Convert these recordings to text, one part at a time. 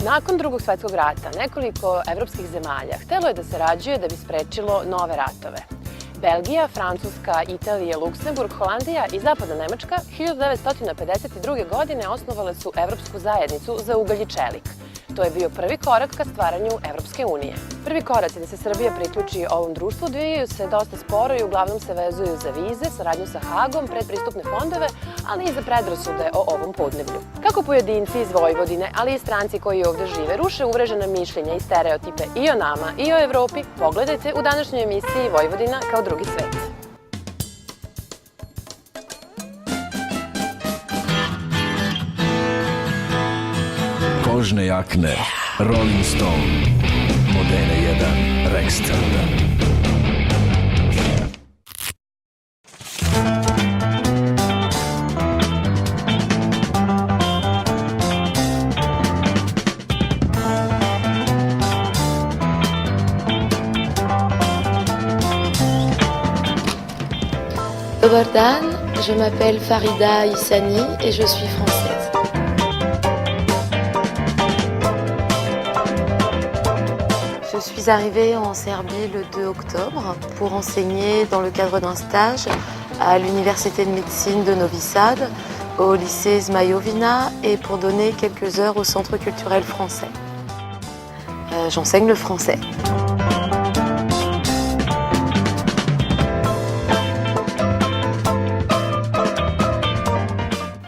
Nakon Drugog svetskog rata, nekoliko evropskih zemalja htelo je da sarađuje da bi sprečilo nove ratove. Belgija, Francuska, Italija, Luksemburg, Holandija i Zapadna Nemačka 1952. godine osnovale su Evropsku zajednicu za ugalj i čelik. To je bio prvi korak ka stvaranju Evropske unije. Prvi koraci da se Srbija priključi ovom društvu odvijaju se dosta sporo i uglavnom se vezuju za vize, saradnju sa Hagom, predpristupne fondove, ali i za predrasude o ovom podneblju. Kako pojedinci iz Vojvodine, ali i stranci koji ovde žive, ruše uvrežena mišljenja i stereotipe i o nama i o Evropi, pogledajte u današnjoj emisiji Vojvodina kao drugi svet. Kožne jakne, Rolling Stone, Modene 1, Rex Celda. Dobar dan, je m'appelle Farida Issani et je suis française. Je suis arrivée en Serbie le 2 octobre pour enseigner dans le cadre d'un stage à l'université de médecine de Novi Sad, au lycée Zmajovina et pour donner quelques heures au centre culturel français. J'enseigne le français.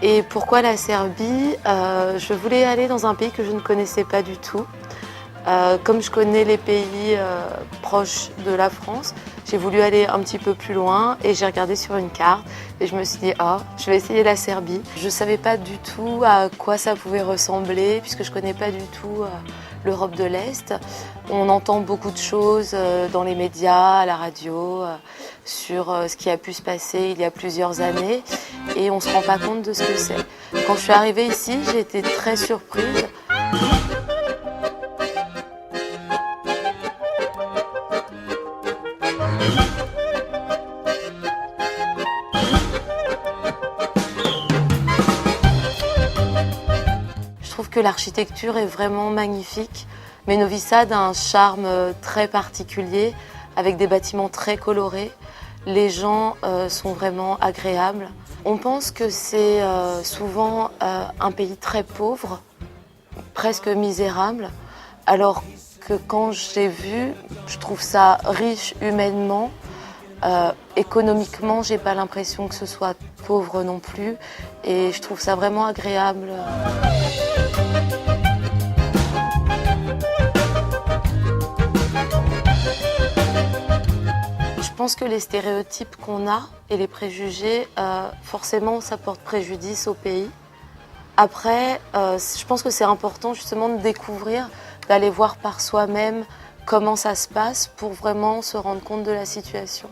Et pourquoi la Serbie? Je voulais aller dans un pays que je ne connaissais pas du tout. Comme je connais les pays proches de la France, j'ai voulu aller un petit peu plus loin et j'ai regardé sur une carte et je me suis dit je vais essayer la Serbie. Je ne savais pas du tout à quoi ça pouvait ressembler puisque je ne connais pas du tout l'Europe de l'Est. On entend beaucoup de choses dans les médias, à la radio, sur ce qui a pu se passer il y a plusieurs années et on ne se rend pas compte de ce que c'est. Quand je suis arrivée ici, j'ai été très surprise. Je trouve que l'architecture est vraiment magnifique, mais Novi Sad a un charme très particulier avec des bâtiments très colorés. Les gens sont vraiment agréables. On pense que c'est souvent un pays très pauvre, presque misérable, alors que quand j'ai vu, je trouve ça riche humainement. Économiquement, j'ai pas l'impression que ce soit pauvre non plus et je trouve ça vraiment agréable. Je pense que les stéréotypes qu'on a et les préjugés, forcément, ça porte préjudice au pays. Après, je pense que c'est important justement de découvrir, d'aller voir par soi-même comment ça se passe pour vraiment se rendre compte de la situation.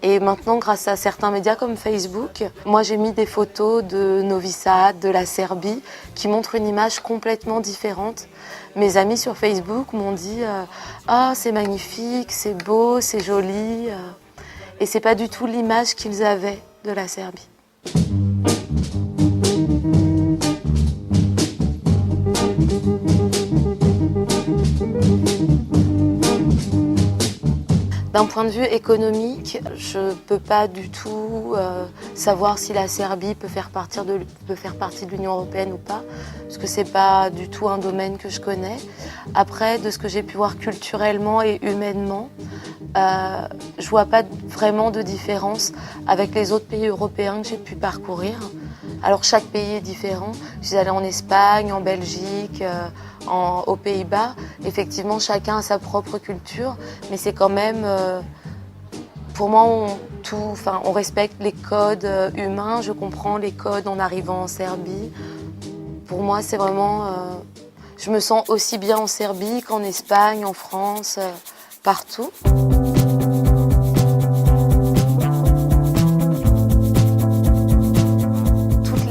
Et maintenant, grâce à certains médias comme Facebook, moi j'ai mis des photos de Novi Sad, de la Serbie, qui montrent une image complètement différente. Mes amis sur Facebook m'ont dit c'est magnifique, c'est beau, c'est joli. Et c'est pas du tout l'image qu'ils avaient de la Serbie. D'un point de vue économique, je ne peux pas du tout savoir si la Serbie peut faire partie de l'Union européenne ou pas, parce que ce n'est pas du tout un domaine que je connais. Après, de ce que j'ai pu voir culturellement et humainement, je ne vois pas vraiment de différence avec les autres pays européens que j'ai pu parcourir. Alors chaque pays est différent. Je suis allée en Espagne, en Belgique, aux Pays-Bas. Effectivement, chacun a sa propre culture, mais c'est quand même, pour moi, on respecte les codes humains. Je comprends les codes en arrivant en Serbie. Pour moi, c'est vraiment, je me sens aussi bien en Serbie qu'en Espagne, en France, partout.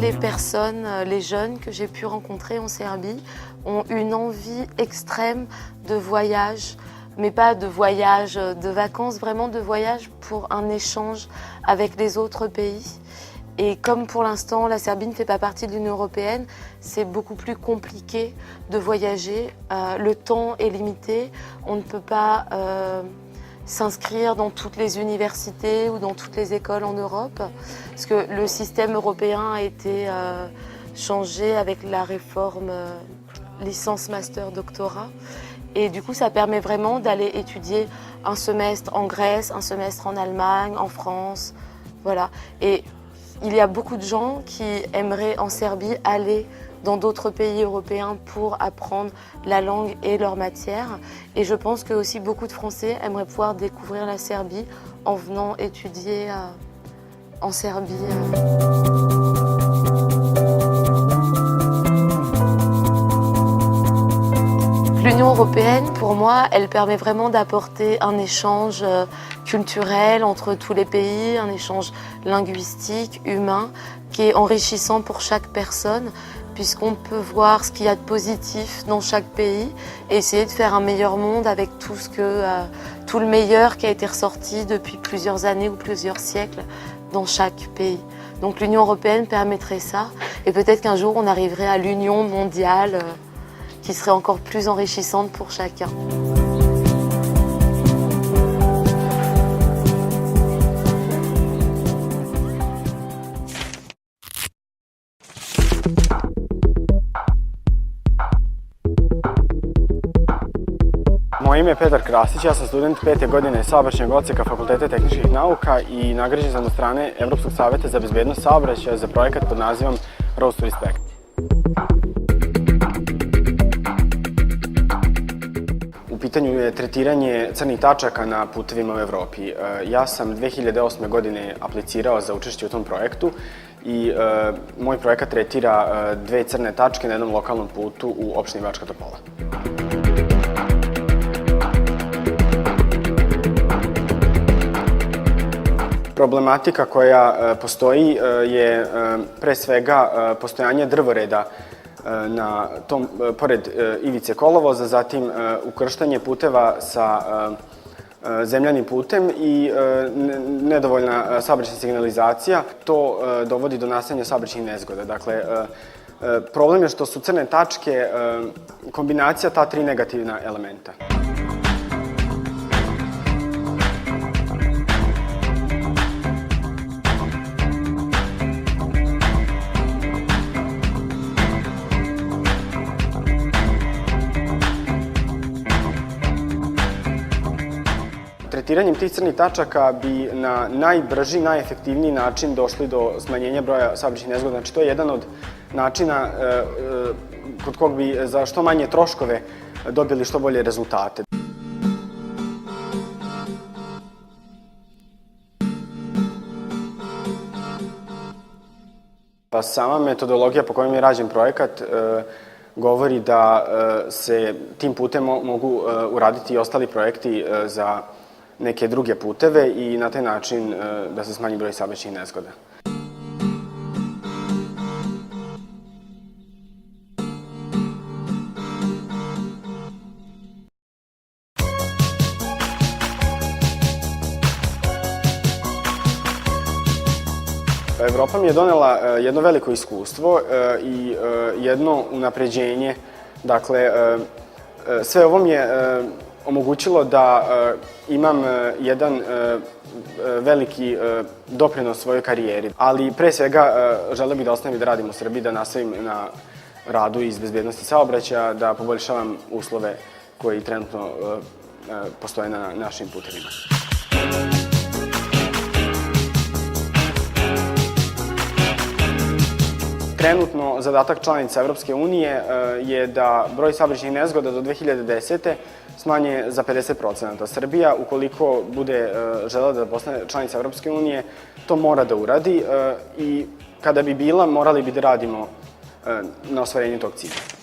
Les personnes, les jeunes que j'ai pu rencontrer en Serbie ont une envie extrême de voyage, mais pas de voyage de vacances, vraiment de voyage pour un échange avec les autres pays. Et comme pour l'instant, la Serbie ne fait pas partie de l'Union européenne, c'est beaucoup plus compliqué de voyager. Le temps est limité. On ne peut pas s'inscrire dans toutes les universités ou dans toutes les écoles en Europe, parce que le système européen a été changé avec la réforme licence, master, doctorat. Et du coup, ça permet vraiment d'aller étudier un semestre en Grèce, un semestre en Allemagne, en France, voilà. Et il y a beaucoup de gens qui aimeraient en Serbie aller dans d'autres pays européens pour apprendre la langue et leur matière. Et je pense que aussi beaucoup de Français aimeraient pouvoir découvrir la Serbie en venant étudier en Serbie. L'Union européenne, pour moi, elle permet vraiment d'apporter un échange culturel entre tous les pays, un échange linguistique, humain, qui est enrichissant pour chaque personne, puisqu'on peut voir ce qu'il y a de positif dans chaque pays et essayer de faire un meilleur monde avec tout le meilleur qui a été ressorti depuis plusieurs années ou plusieurs siècles dans chaque pays. Donc l'Union européenne permettrait ça, et peut-être qu'un jour on arriverait à l'union mondiale qui serait encore plus enrichissante pour chacun. Moje ime je Petar Krasić, ja sam student 5. godine saobraćajnog odseka Fakulteta tehničkih nauka i nagrađen sam od strane Evropskog saveta za bezbednost saobraćaja za projekat pod nazivom Road to Respect. U pitanju je tretiranje crnih tačaka na putevima u Evropi. Ja sam 2008. godine aplicirao za učešće u tom projektu i moj projekat tretira 2 crne tačke na jednom lokalnom putu u opštini Bačka Topola. Problematika koja postoji je pre svega postojanje drvoreda pored ivice kolovoza, zatim ukrštanje puteva sa zemljanim putem i nedovoljna saobraćajna signalizacija. To dovodi do nastajanja saobraćajnih nezgoda. Dakle, problem je što su crne tačke kombinacija ta 3 negativna elementa. Tretiranjem tih crnih tačaka bi na najbrži, najefektivniji način došli do smanjenja broja saobraćajnih nezgoda. Znači, to je jedan od načina kod kog bi za što manje troškove dobili što bolje rezultate. Sama metodologija po kojoj je rađen projekat govori da se tim putem mogu uraditi i ostali projekti za neke druge puteve i na taj način da se smanji broj saobraćajnih nezgoda. Evropa mi je donela jedno veliko iskustvo i jedno unapređenje. Dakle, sve ovo mi je omogućilo da imam jedan veliki doprinos svojoj karijeri. Ali pre svega želeo bih da ostanem i da radim u Srbiji, da nastavim na radu iz bezbednosti saobraćaja, da poboljšavam uslove koji trenutno postoje na našim putevima. Trenutno zadatak članica Evropske unije je da broj saobraćajnih nezgoda do 2010. smanje za 50%. Srbija, ukoliko bude želela da postane članica Evropske unije, to mora da uradi i kada bi bila, morali bi da radimo na ostvarenju tog cilja.